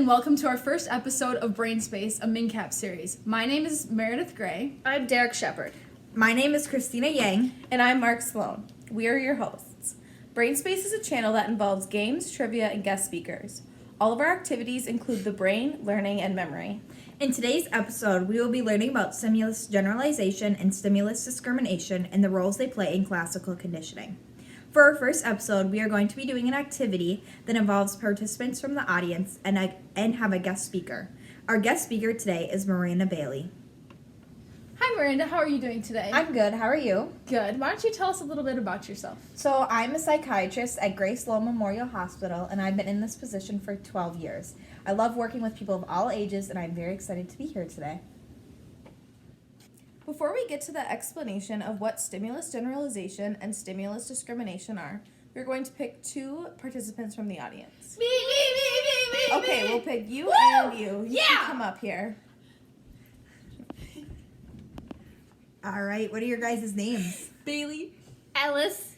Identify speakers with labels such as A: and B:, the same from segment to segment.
A: welcome to our first episode of Brain Space, a MinCap series. My name is Meredith Gray.
B: I'm Derek Shepard.
C: My name is Christina Yang.
B: And I'm Mark Sloan. We are your hosts. Brain Space is a channel that involves games, trivia, and guest speakers. All of our activities include the brain, learning, and memory.
C: In today's episode, we will be learning about stimulus generalization and stimulus discrimination and the roles they play in classical conditioning. For our first episode, we are going to be doing an activity that involves participants from the audience and have a guest speaker. Our guest speaker today is Miranda Bailey.
A: Hi Miranda, how are you doing today?
C: I'm good. How are you?
A: Good. Why don't you tell us a little bit about yourself?
C: So I'm a psychiatrist at Grace Lowell Memorial Hospital, and I've been in this position for 12 years. I love working with people of all ages, and I'm very excited to be here today.
B: Before we get to the explanation of what stimulus generalization and stimulus discrimination are, we're going to pick two participants from the audience.
A: Me.
B: Okay, we'll pick you and you. You can come up here.
C: All right, what are your guys' names?
A: Bailey.
B: Alice.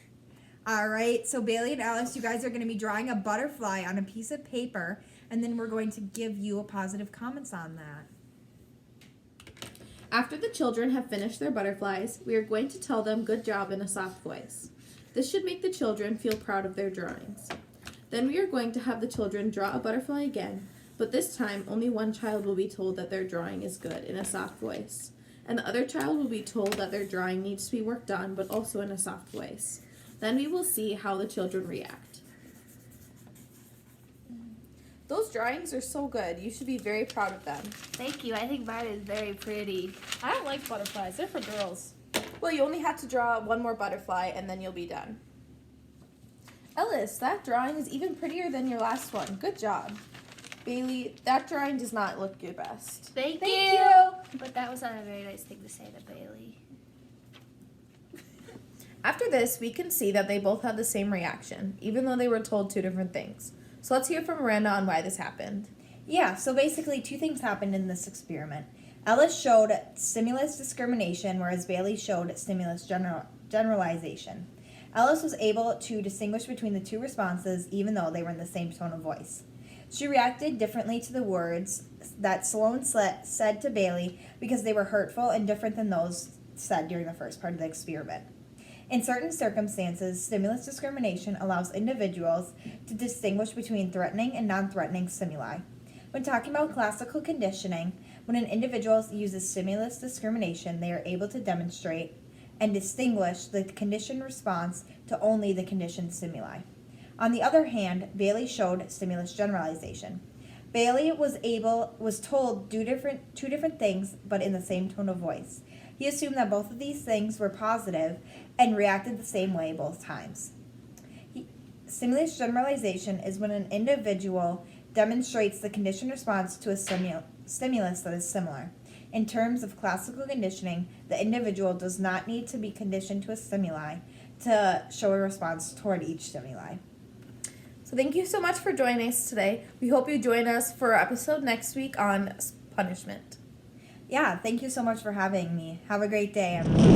C: All right, so Bailey and Alice, you guys are going to be drawing a butterfly on a piece of paper, and then we're going to give you a positive comments on that.
B: After the children have finished their butterflies, we are going to tell them good job in a soft voice. This should make the children feel proud of their drawings. Then we are going to have the children draw a butterfly again, but this time only one child will be told that their drawing is good in a soft voice, and the other child will be told that their drawing needs to be worked on, but also in a soft voice. Then we will see how the children react. Those drawings are so good. You should be very proud of them.
D: Thank you. I think mine is very pretty.
A: I don't like butterflies. They're for girls.
B: Well, you only have to draw one more butterfly and then you'll be done. Ellis, that drawing is even prettier than your last one. Good job. Bailey, that drawing does not look your best.
D: Thank you. But that was not a very nice thing to say to Bailey.
B: After this, we can see that they both had the same reaction, even though they were told two different things. So let's hear from Miranda on why this happened.
C: Yeah, so basically two things happened in this experiment. Ellis showed stimulus discrimination, whereas Bailey showed stimulus generalization. Ellis was able to distinguish between the two responses even though they were in the same tone of voice. She reacted differently to the words that Sloan said to Bailey because they were hurtful and different than those said during the first part of the experiment. In certain circumstances, stimulus discrimination allows individuals to distinguish between threatening and non-threatening stimuli. When talking about classical conditioning, when an individual uses stimulus discrimination, they are able to demonstrate and distinguish the conditioned response to only the conditioned stimuli. On the other hand, Bailey showed stimulus generalization. Bailey was told two different things, but in the same tone of voice. He assumed that both of these things were positive and reacted the same way both times. Stimulus generalization is when an individual demonstrates the conditioned response to a stimulus that is similar. In terms of classical conditioning, the individual does not need to be conditioned to a stimuli to show a response toward each stimuli.
B: So thank you so much for joining us today. We hope you join us for our episode next week on punishment.
C: Yeah, thank you so much for having me. Have a great day, everyone.